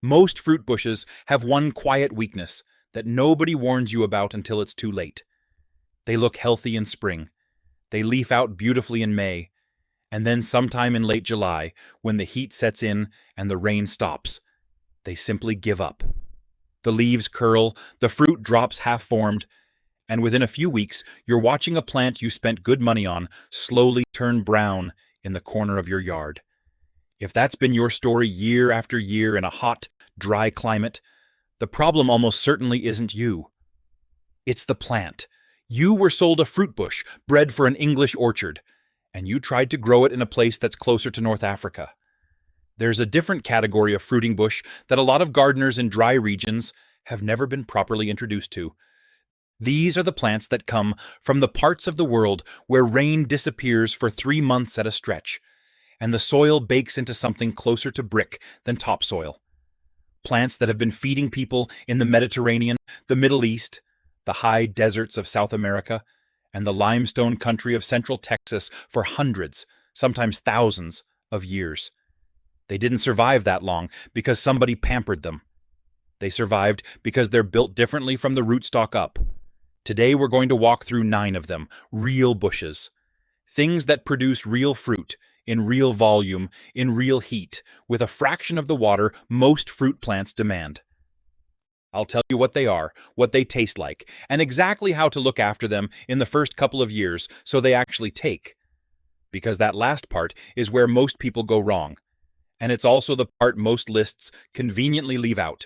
Most fruit bushes have one quiet weakness that nobody warns you about until it's too late. They look healthy in spring. They leaf out beautifully in May. And then sometime in late July, when the heat sets in and the rain stops, they simply give up. The leaves curl, the fruit drops half-formed, and within a few weeks, you're watching a plant you spent good money on slowly turn brown in the corner of your yard. If that's been your story year after year in a hot, dry climate, the problem almost certainly isn't you. It's the plant. You were sold a fruit bush, bred for an English orchard, and you tried to grow it in a place that's closer to North Africa. There's a different category of fruiting bush that a lot of gardeners in dry regions have never been properly introduced to. These are the plants that come from the parts of the world where rain disappears for 3 months at a stretch, and the soil bakes into something closer to brick than topsoil. Plants that have been feeding people in the Mediterranean, the Middle East, the high deserts of South America, and the limestone country of central Texas for hundreds, sometimes thousands, of years. They didn't survive that long because somebody pampered them. They survived because they're built differently from the rootstock up. Today we're going to walk through 9 of them, real bushes. Things that produce real fruit, in real volume, in real heat, with a fraction of the water most fruit plants demand. I'll tell you what they are, what they taste like, and exactly how to look after them in the first couple of years so they actually take. Because that last part is where most people go wrong. And it's also the part most lists conveniently leave out.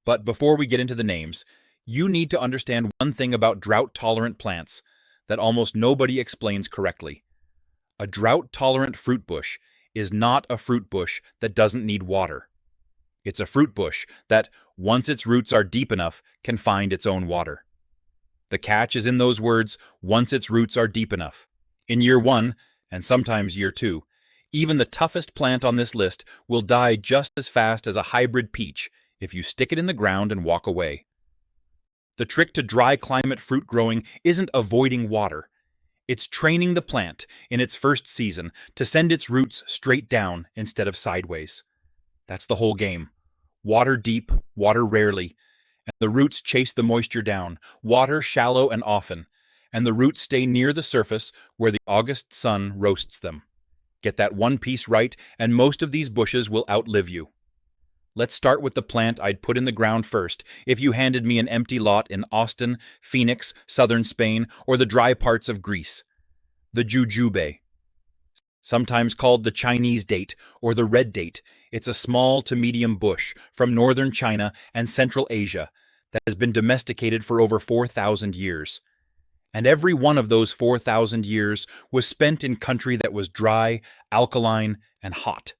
But before we get into the names, you need to understand one thing about drought-tolerant plants that almost nobody explains correctly. A drought-tolerant fruit bush is not a fruit bush that doesn't need water. It's a fruit bush that, once its roots are deep enough, can find its own water. The catch is in those words, once its roots are deep enough. In year 1, and sometimes year 2, even the toughest plant on this list will die just as fast as a hybrid peach if you stick it in the ground and walk away. The trick to dry climate fruit growing isn't avoiding water. It's training the plant in its first season to send its roots straight down instead of sideways. That's the whole game. Water deep, water rarely, and the roots chase the moisture down, water shallow and often, and the roots stay near the surface where the August sun roasts them. Get that one piece right, and most of these bushes will outlive you. Let's start with the plant I'd put in the ground first if you handed me an empty lot in Austin, Phoenix, southern Spain, or the dry parts of Greece. The Jujube. Sometimes called the Chinese date or the red date, it's a small to medium bush from northern China and Central Asia that has been domesticated for over 4,000 years. And every one of those 4,000 years was spent in country that was dry, alkaline, and hot.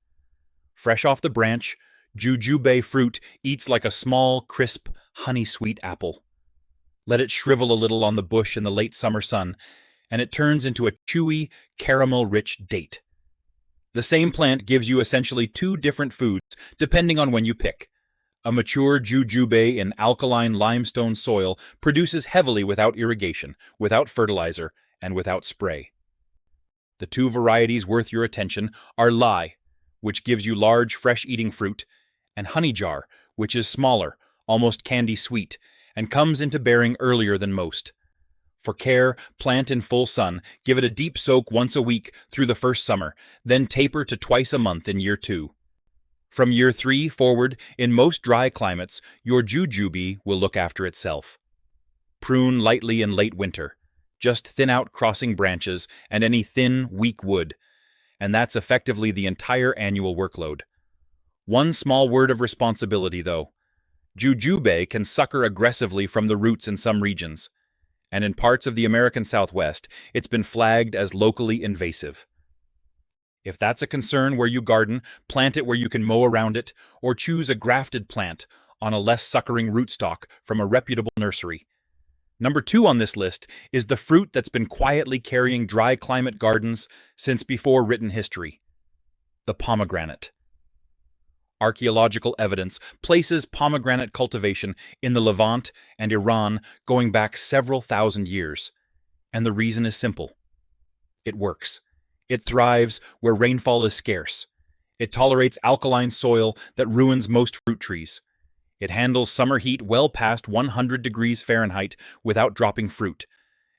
Fresh off the branch, Jujube fruit eats like a small, crisp, honey-sweet apple. Let it shrivel a little on the bush in the late summer sun, and it turns into a chewy, caramel-rich date. The same plant gives you essentially 2 different foods, depending on when you pick. A mature Jujube in alkaline limestone soil produces heavily without irrigation, without fertilizer, and without spray. The 2 varieties worth your attention are Lai, which gives you large, fresh-eating fruit, and Honey Jar, which is smaller, almost candy-sweet, and comes into bearing earlier than most. For care, plant in full sun, give it a deep soak once a week through the first summer, then taper to twice a month in year 2. From year 3 forward, in most dry climates, your Jujube will look after itself. Prune lightly in late winter. Just thin out crossing branches and any thin, weak wood, and that's effectively the entire annual workload. One small word of responsibility, though. Jujube can sucker aggressively from the roots in some regions, and in parts of the American Southwest, it's been flagged as locally invasive. If that's a concern where you garden, plant it where you can mow around it, or choose a grafted plant on a less suckering rootstock from a reputable nursery. Number 2 on this list is the fruit that's been quietly carrying dry climate gardens since before written history: the pomegranate. Archaeological evidence places pomegranate cultivation in the Levant and Iran going back several thousand years. And the reason is simple. It works. It thrives where rainfall is scarce. It tolerates alkaline soil that ruins most fruit trees. It handles summer heat well past 100 degrees Fahrenheit without dropping fruit.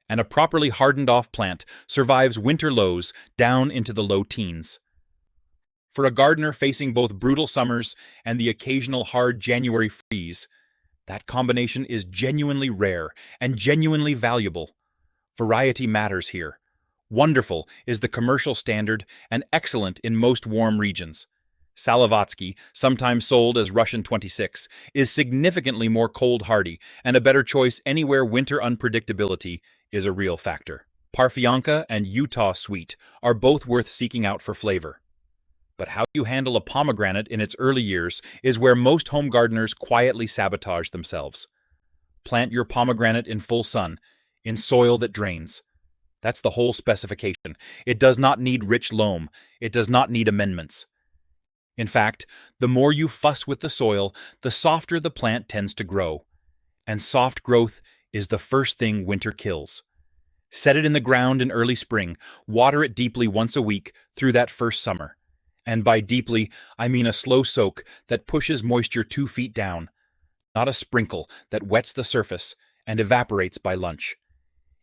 And a properly hardened-off plant survives winter lows down into the low teens. For a gardener facing both brutal summers and the occasional hard January freeze, that combination is genuinely rare and genuinely valuable. Variety matters here. Wonderful is the commercial standard and excellent in most warm regions. Salavatsky, sometimes sold as Russian 26, is significantly more cold-hardy and a better choice anywhere winter unpredictability is a real factor. Parfianka and Utah Sweet are both worth seeking out for flavor. But how you handle a pomegranate in its early years is where most home gardeners quietly sabotage themselves. Plant your pomegranate in full sun, in soil that drains. That's the whole specification. It does not need rich loam. It does not need amendments. In fact, the more you fuss with the soil, the softer the plant tends to grow. And soft growth is the first thing winter kills. Set it in the ground in early spring, water it deeply once a week through that first summer. And by deeply, I mean a slow soak that pushes moisture 2 feet down, not a sprinkle that wets the surface and evaporates by lunch.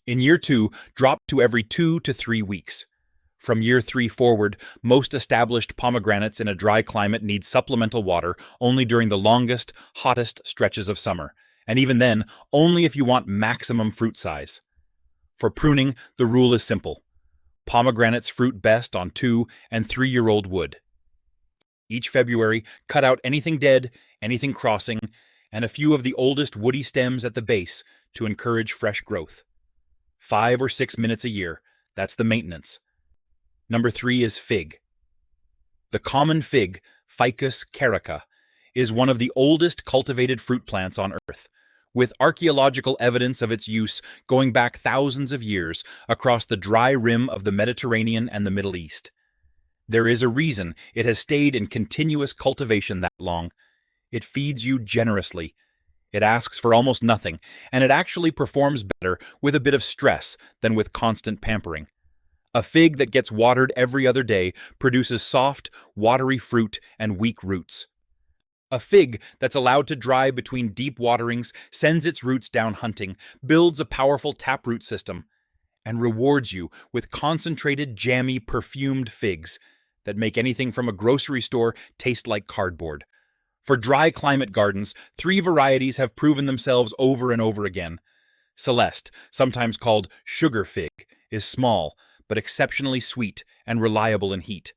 In year 2, drop to every 2 to 3 weeks. From year 3 forward, most established pomegranates in a dry climate need supplemental water only during the longest, hottest stretches of summer, and even then, only if you want maximum fruit size. For pruning, the rule is simple. Pomegranates fruit best on 2- and 3-year-old wood. Each February, cut out anything dead, anything crossing, and a few of the oldest woody stems at the base to encourage fresh growth. 5 or 6 minutes a year, that's the maintenance. Number 3 is fig. The common fig, Ficus carica, is one of the oldest cultivated fruit plants on Earth, with archaeological evidence of its use going back thousands of years across the dry rim of the Mediterranean and the Middle East. There is a reason it has stayed in continuous cultivation that long. It feeds you generously. It asks for almost nothing, and it actually performs better with a bit of stress than with constant pampering. A fig that gets watered every other day produces soft, watery fruit and weak roots. A fig that's allowed to dry between deep waterings sends its roots down hunting, builds a powerful taproot system, and rewards you with concentrated, jammy, perfumed figs that make anything from a grocery store taste like cardboard. For dry climate gardens, 3 varieties have proven themselves over and over again. Celeste, sometimes called sugar fig, is small, but exceptionally sweet and reliable in heat.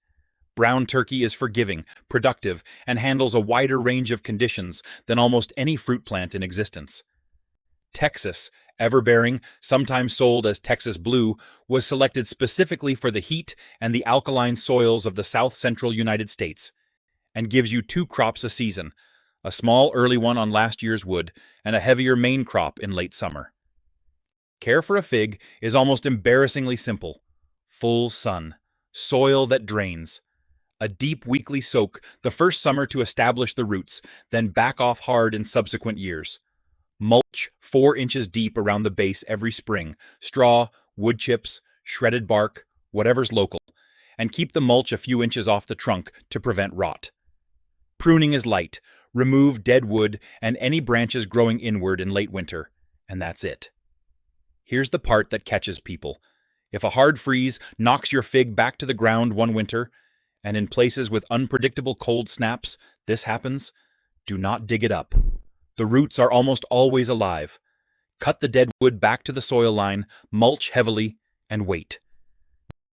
Brown turkey is forgiving, productive, and handles a wider range of conditions than almost any fruit plant in existence. Texas, everbearing, sometimes sold as Texas Blue, was selected specifically for the heat and the alkaline soils of the south-central United States, and gives you 2 crops a season, a small early one on last year's wood and a heavier main crop in late summer. Care for a fig is almost embarrassingly simple. Full sun, soil that drains, a deep weekly soak the first summer to establish the roots, then back off hard in subsequent years. Mulch 4 inches deep around the base every spring, straw, wood chips, shredded bark, whatever's local, and keep the mulch a few inches off the trunk to prevent rot. Pruning is light, remove dead wood and any branches growing inward in late winter, and that's it. Here's the part that catches people. If a hard freeze knocks your fig back to the ground one winter, and in places with unpredictable cold snaps this happens, do not dig it up. The roots are almost always alive. Cut the dead wood back to the soil line, mulch heavily, and wait.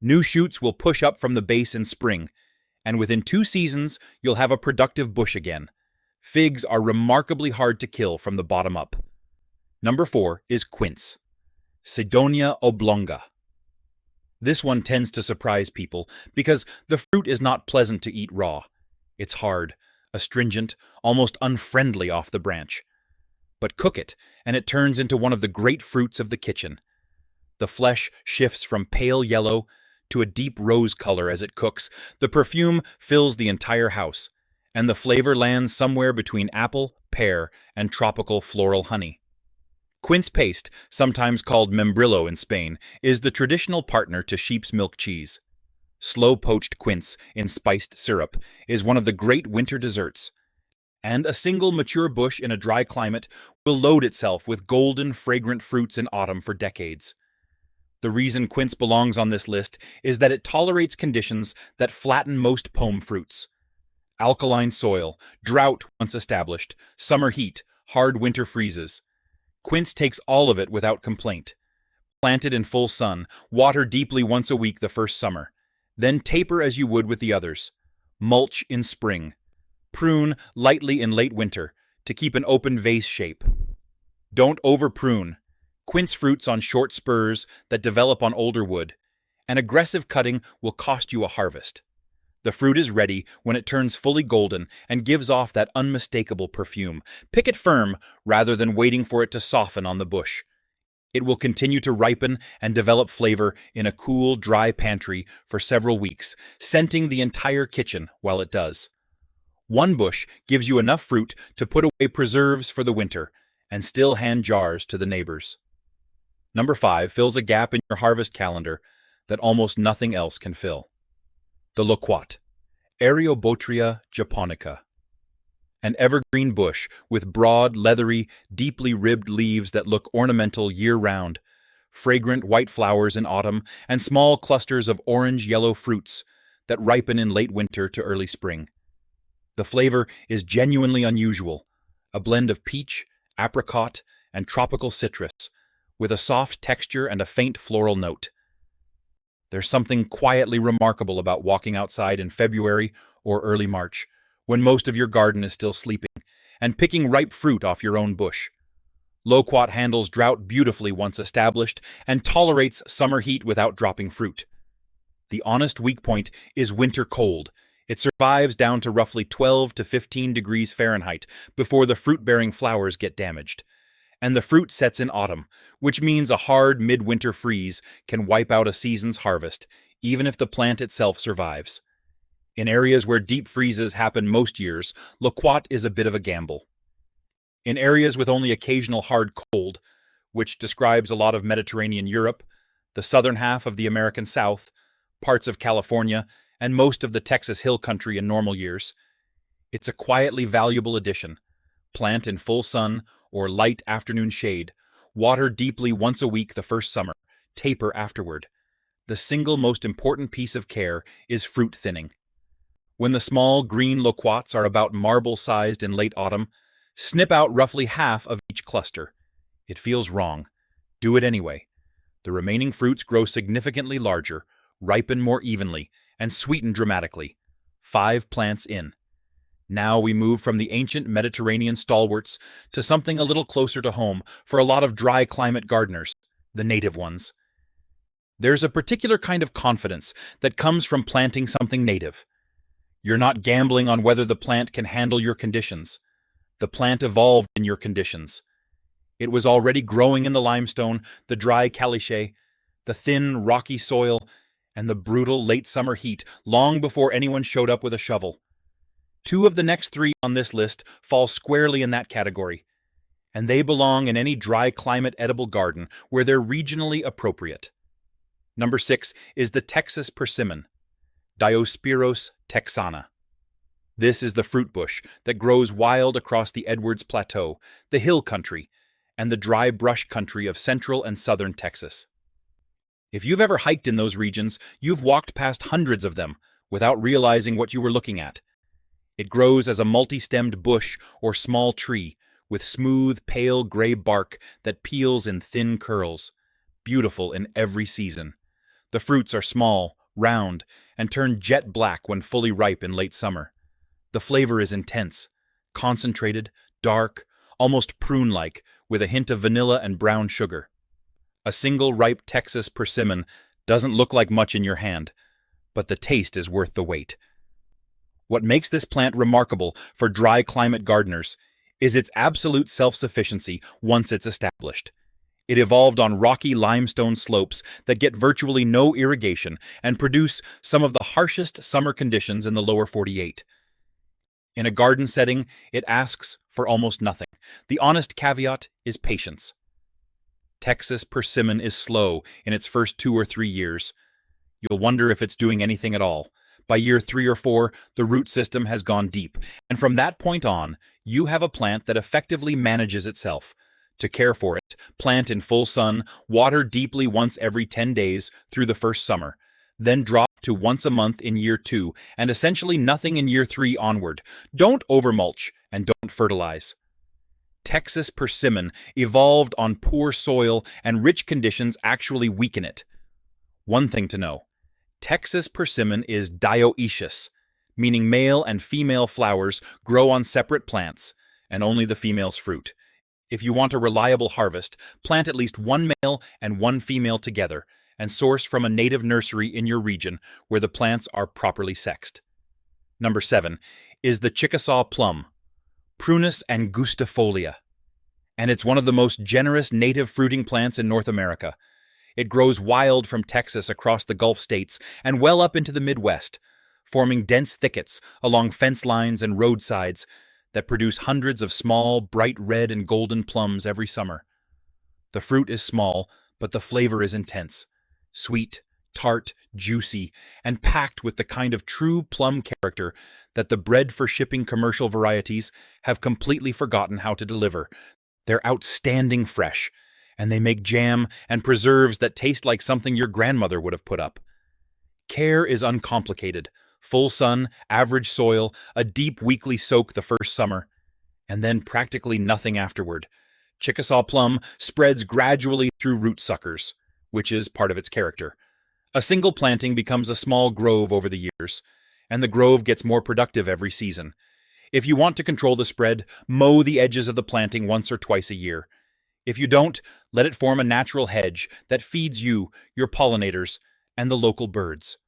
New shoots will push up from the base in spring, and within 2 seasons you'll have a productive bush again. Figs are remarkably hard to kill from the bottom up. Number 4 is quince. Sidonia oblonga. This one tends to surprise people because the fruit is not pleasant to eat raw. It's hard, astringent, almost unfriendly off the branch. But cook it, and it turns into one of the great fruits of the kitchen. The flesh shifts from pale yellow to a deep rose color as it cooks. The perfume fills the entire house, and the flavor lands somewhere between apple, pear, and tropical floral honey. Quince paste, sometimes called membrillo in Spain, is the traditional partner to sheep's milk cheese. slow-poached quince in spiced syrup, is one of the great winter desserts. And a single mature bush in a dry climate will load itself with golden, fragrant fruits in autumn for decades. The reason quince belongs on this list is that it tolerates conditions that flatten most pome fruits. Alkaline soil, drought once established, summer heat, hard winter freezes. Quince takes all of it without complaint. Plant it in full sun, water deeply once a week the first summer. Then taper as you would with the others. Mulch in spring. Prune lightly in late winter to keep an open vase shape. Don't over-prune. Quince fruits on short spurs that develop on older wood. An aggressive cutting will cost you a harvest. The fruit is ready when it turns fully golden and gives off that unmistakable perfume. Pick it firm rather than waiting for it to soften on the bush. It will continue to ripen and develop flavor in a cool, dry pantry for several weeks, scenting the entire kitchen while it does. One bush gives you enough fruit to put away preserves for the winter and still hand jars to the neighbors. Number 5 fills a gap in your harvest calendar that almost nothing else can fill. The loquat, Areobotria japonica. An evergreen bush with broad, leathery, deeply ribbed leaves that look ornamental year-round, fragrant white flowers in autumn, and small clusters of orange-yellow fruits that ripen in late winter to early spring. The flavor is genuinely unusual, a blend of peach, apricot, and tropical citrus, with a soft texture and a faint floral note. There's something quietly remarkable about walking outside in February or early March, when most of your garden is still sleeping, and picking ripe fruit off your own bush. Loquat handles drought beautifully once established and tolerates summer heat without dropping fruit. The honest weak point is winter cold. It survives down to roughly 12 to 15 degrees Fahrenheit before the fruit-bearing flowers get damaged. And the fruit sets in autumn, which means a hard midwinter freeze can wipe out a season's harvest, even if the plant itself survives. In areas where deep freezes happen most years, loquat is a bit of a gamble. In areas with only occasional hard cold, which describes a lot of Mediterranean Europe, the southern half of the American South, parts of California, and most of the Texas Hill Country in normal years, it's a quietly valuable addition. Plant in full sun or light afternoon shade. Water deeply once a week the first summer. Taper afterward. The single most important piece of care is fruit thinning. When the small green loquats are about marble-sized in late autumn, snip out roughly half of each cluster. It feels wrong. Do it anyway. The remaining fruits grow significantly larger, ripen more evenly, and sweeten dramatically. 5 plants in. Now we move from the ancient Mediterranean stalwarts to something a little closer to home for a lot of dry climate gardeners, the native ones. There's a particular kind of confidence that comes from planting something native. You're not gambling on whether the plant can handle your conditions. The plant evolved in your conditions. It was already growing in the limestone, the dry caliche, the thin, rocky soil, and the brutal late summer heat long before anyone showed up with a shovel. 2 of the next 3 on this list fall squarely in that category, and they belong in any dry climate edible garden where they're regionally appropriate. Number 6 is the Texas persimmon, Diospyros texana. This is the fruit bush that grows wild across the Edwards Plateau, the hill country, and the dry brush country of central and southern Texas. If you've ever hiked in those regions, you've walked past hundreds of them without realizing what you were looking at. It grows as a multi-stemmed bush or small tree with smooth, pale gray bark that peels in thin curls, beautiful in every season. The fruits are small, round, and turn jet black when fully ripe in late summer. The flavor is intense, concentrated, dark, almost prune-like, with a hint of vanilla and brown sugar. A single ripe Texas persimmon doesn't look like much in your hand, but the taste is worth the wait. What makes this plant remarkable for dry climate gardeners is its absolute self-sufficiency once it's established. It evolved on rocky limestone slopes that get virtually no irrigation and produce some of the harshest summer conditions in the lower 48. In a garden setting, it asks for almost nothing. The honest caveat is patience. Texas persimmon is slow in its first 2 or 3 years. You'll wonder if it's doing anything at all. By year 3 or 4, the root system has gone deep, and from that point on, you have a plant that effectively manages itself. To care for it, plant in full sun, water deeply once every 10 days through the first summer, then drop to once a month in year 2, and essentially nothing in year 3 onward. Don't overmulch, and don't fertilize. Texas persimmon evolved on poor soil, and rich conditions actually weaken it. One thing to know: Texas persimmon is dioecious, meaning male and female flowers grow on separate plants, and only the female's fruit. If you want a reliable harvest, plant at least one male and one female together, and source from a native nursery in your region where the plants are properly sexed. Number 7 is the Chickasaw plum, Prunus angustifolia, and it's one of the most generous native fruiting plants in North America. It grows wild from Texas across the Gulf states and well up into the Midwest, forming dense thickets along fence lines and roadsides that produce hundreds of small, bright red and golden plums every summer. The fruit is small, but the flavor is intense: sweet, tart, juicy, and packed with the kind of true plum character that the bred-for-shipping commercial varieties have completely forgotten how to deliver. They're outstanding fresh, and they make jam and preserves that taste like something your grandmother would have put up. Care is uncomplicated: full sun, average soil, a deep weekly soak the first summer, and then practically nothing afterward. Chickasaw plum spreads gradually through root suckers, which is part of its character. A single planting becomes a small grove over the years, and the grove gets more productive every season. If you want to control the spread, mow the edges of the planting once or twice a year. If you don't, let it form a natural hedge that feeds you, your pollinators, and the local birds.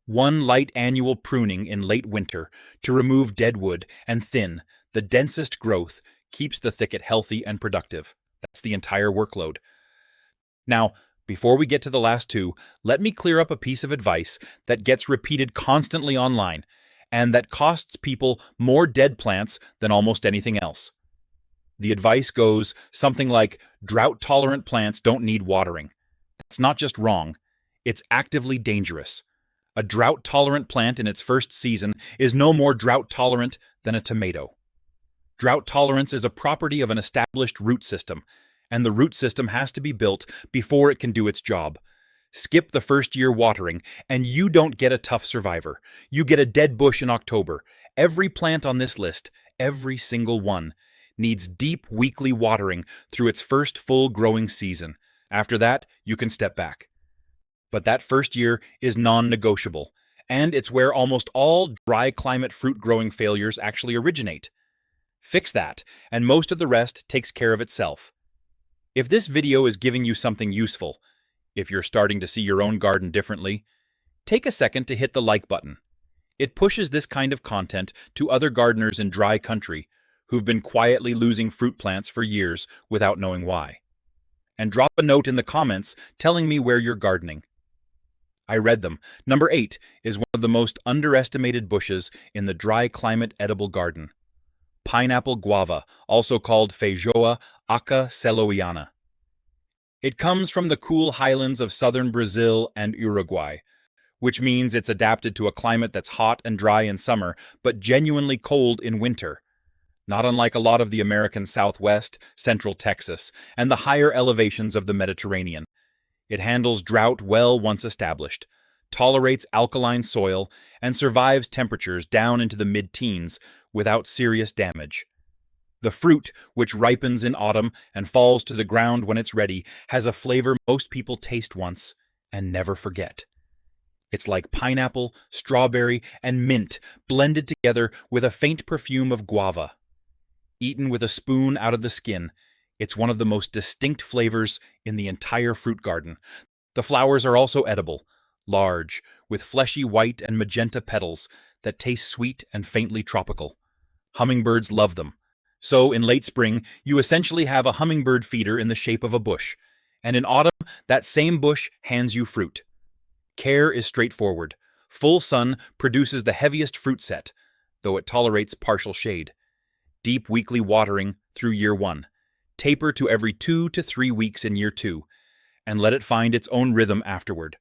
One light annual pruning in late winter to remove dead wood and thin the densest growth keeps the thicket healthy and productive. That's the entire workload. Now, before we get to the last two, let me clear up a piece of advice that gets repeated constantly online and that costs people more dead plants than almost anything else. The advice goes something like, drought-tolerant plants don't need watering. That's not just wrong, it's actively dangerous. A drought-tolerant plant in its first season is no more drought-tolerant than a tomato. Drought tolerance is a property of an established root system, and the root system has to be built before it can do its job. Skip the first year watering, and you don't get a tough survivor. You get a dead bush in October. Every plant on this list, every single one, needs deep weekly watering through its first full growing season. After that, you can step back. But that first year is non-negotiable, and it's where almost all dry climate fruit growing failures actually originate. Fix that, and most of the rest takes care of itself. If this video is giving you something useful, if you're starting to see your own garden differently, take a second to hit the like button. It pushes this kind of content to other gardeners in dry country who've been quietly losing fruit plants for years without knowing why. And drop a note in the comments telling me where you're gardening. I read them. Number 8 is one of the most underestimated bushes in the dry climate edible garden: pineapple guava, also called feijoa acaceloiana. It comes from the cool highlands of southern Brazil and Uruguay, which means it's adapted to a climate that's hot and dry in summer, but genuinely cold in winter. Not unlike a lot of the American Southwest, Central Texas, and the higher elevations of the Mediterranean. It handles drought well once established, tolerates alkaline soil, and survives temperatures down into the mid-teens without serious damage. The fruit, which ripens in autumn and falls to the ground when it's ready, has a flavor most people taste once and never forget. It's like pineapple, strawberry, and mint blended together with a faint perfume of guava. Eaten with a spoon out of the skin, it's one of the most distinct flavors in the entire fruit garden. The flowers are also edible, large, with fleshy white and magenta petals that taste sweet and faintly tropical. Hummingbirds love them. So in late spring, you essentially have a hummingbird feeder in the shape of a bush, and in autumn, that same bush hands you fruit. Care is straightforward. Full sun produces the heaviest fruit set, though it tolerates partial shade. Deep weekly watering through year 1. Taper to every 2 to 3 weeks in year 2, and let it find its own rhythm afterward.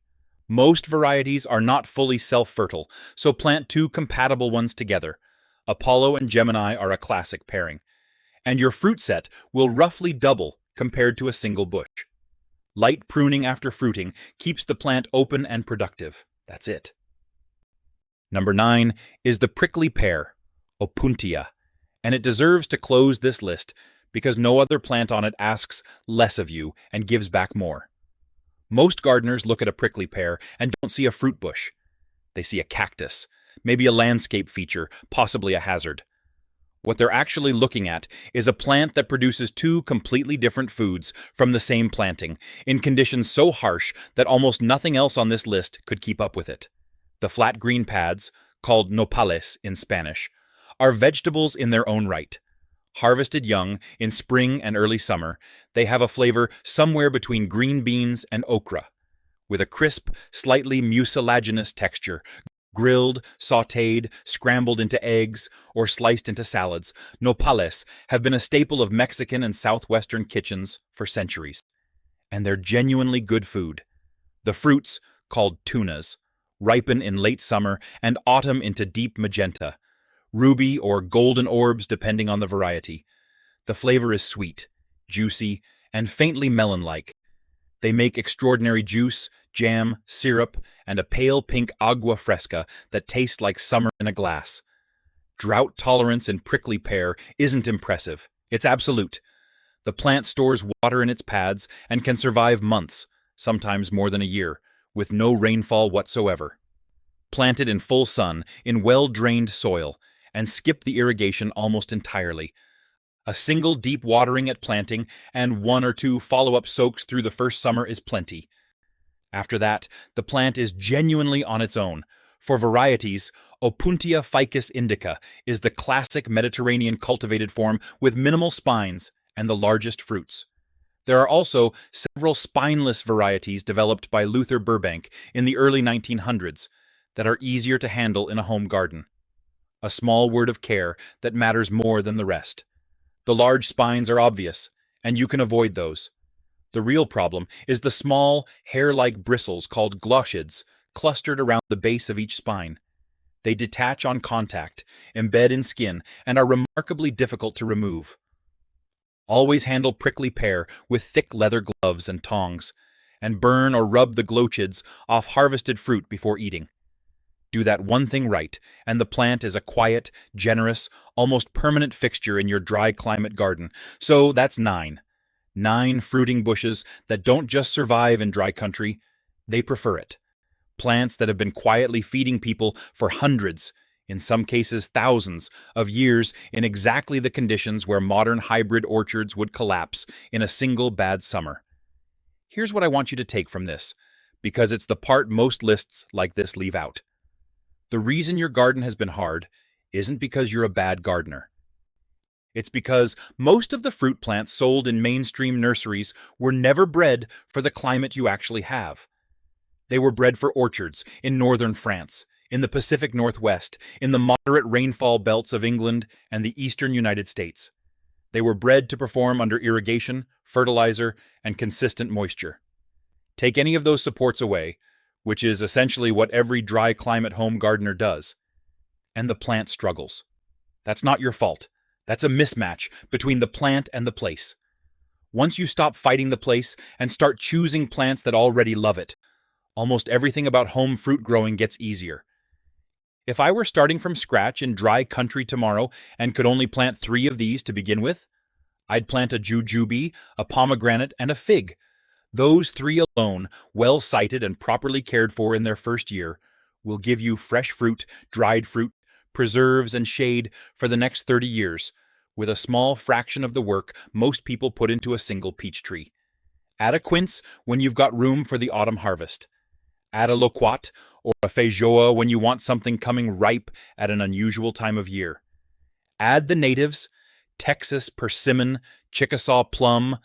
Most varieties are not fully self-fertile, so plant two compatible ones together. Apollo and Gemini are a classic pairing. And your fruit set will roughly double compared to a single bush. Light pruning after fruiting keeps the plant open and productive. That's it. Number 9 is the prickly pear, Opuntia, and it deserves to close this list because no other plant on it asks less of you and gives back more. Most gardeners look at a prickly pear and don't see a fruit bush. They see a cactus, maybe a landscape feature, possibly a hazard. What they're actually looking at is a plant that produces two completely different foods from the same planting, in conditions so harsh that almost nothing else on this list could keep up with it. The flat green pads, called nopales in Spanish, are vegetables in their own right. Harvested young, in spring and early summer, they have a flavor somewhere between green beans and okra, with a crisp, slightly mucilaginous texture. Grilled, sautéed, scrambled into eggs, or sliced into salads, nopales have been a staple of Mexican and southwestern kitchens for centuries. And they're genuinely good food. The fruits, called tunas, ripen in late summer and autumn into deep magenta, ruby or golden orbs depending on the variety. The flavor is sweet, juicy, and faintly melon-like. They make extraordinary juice, jam, syrup, and a pale pink agua fresca that tastes like summer in a glass. Drought tolerance in prickly pear isn't impressive. It's absolute. The plant stores water in its pads and can survive months, sometimes more than a year, with no rainfall whatsoever. Planted in full sun, in well-drained soil, and skip the irrigation almost entirely. A single deep watering at planting and 1 or 2 follow-up soaks through the first summer is plenty. After that, the plant is genuinely on its own. For varieties, Opuntia ficus indica is the classic Mediterranean cultivated form with minimal spines and the largest fruits. There are also several spineless varieties developed by Luther Burbank in the early 1900s that are easier to handle in a home garden. A small word of care that matters more than the rest. The large spines are obvious, and you can avoid those. The real problem is the small, hair-like bristles called glochids clustered around the base of each spine. They detach on contact, embed in skin, and are remarkably difficult to remove. Always handle prickly pear with thick leather gloves and tongs, and burn or rub the glochids off harvested fruit before eating. Do that one thing right, and the plant is a quiet, generous, almost permanent fixture in your dry climate garden. So that's 9. 9 fruiting bushes that don't just survive in dry country, they prefer it. Plants that have been quietly feeding people for hundreds, in some cases thousands, of years in exactly the conditions where modern hybrid orchards would collapse in a single bad summer. Here's what I want you to take from this, because it's the part most lists like this leave out. The reason your garden has been hard isn't because you're a bad gardener. It's because most of the fruit plants sold in mainstream nurseries were never bred for the climate you actually have. They were bred for orchards in northern France, in the Pacific Northwest, in the moderate rainfall belts of England and the eastern United States. They were bred to perform under irrigation, fertilizer, and consistent moisture. Take any of those supports away, which is essentially what every dry climate home gardener does, and the plant struggles. That's not your fault. That's a mismatch between the plant and the place. Once you stop fighting the place and start choosing plants that already love it, almost everything about home fruit growing gets easier. If I were starting from scratch in dry country tomorrow and could only plant 3 of these to begin with, I'd plant a jujube, a pomegranate, and a fig. Those 3 alone, well sited and properly cared for in their first year, will give you fresh fruit, dried fruit, preserves, and shade for the next 30 years, with a small fraction of the work most people put into a single peach tree. Add a quince when you've got room for the autumn harvest. Add a loquat or a feijoa when you want something coming ripe at an unusual time of year. Add the natives, Texas persimmon, Chickasaw plum,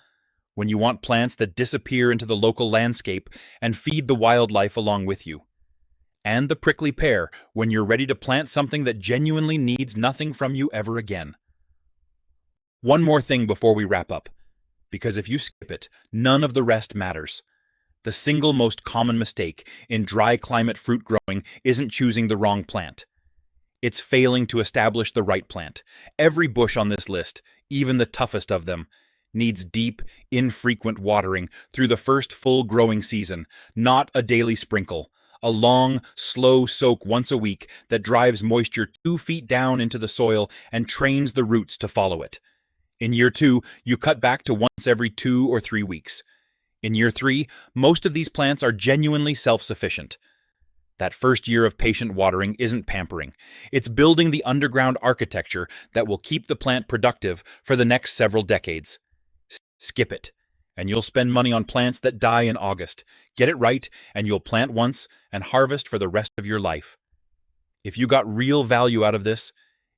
when you want plants that disappear into the local landscape and feed the wildlife along with you. And the prickly pear when you're ready to plant something that genuinely needs nothing from you ever again. One more thing before we wrap up, because if you skip it, none of the rest matters. The single most common mistake in dry climate fruit growing isn't choosing the wrong plant. It's failing to establish the right plant. Every bush on this list, even the toughest of them, needs deep, infrequent watering through the first full growing season, not a daily sprinkle. A long, slow soak once a week that drives moisture 2 feet down into the soil and trains the roots to follow it. In year 2, you cut back to once every 2 or 3 weeks. In year 3, most of these plants are genuinely self-sufficient. That first year of patient watering isn't pampering. It's building the underground architecture that will keep the plant productive for the next several decades. Skip it, and you'll spend money on plants that die in August. Get it right, and you'll plant once and harvest for the rest of your life. If you got real value out of this,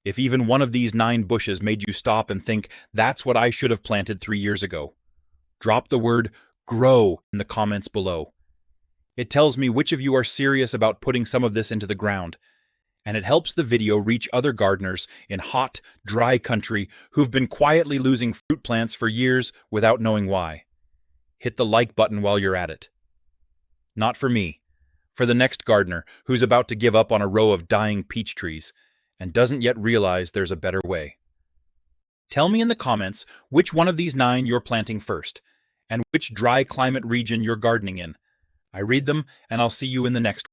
if even one of these 9 bushes made you stop and think, that's what I should have planted 3 years ago, drop the word grow in the comments below. It tells me which of you are serious about putting some of this into the ground, and it helps the video reach other gardeners in hot, dry country who've been quietly losing fruit plants for years without knowing why. Hit the like button while you're at it. Not for me, for the next gardener who's about to give up on a row of dying peach trees and doesn't yet realize there's a better way. Tell me in the comments which one of these 9 you're planting first, and which dry climate region you're gardening in. I read them, and I'll see you in the next one.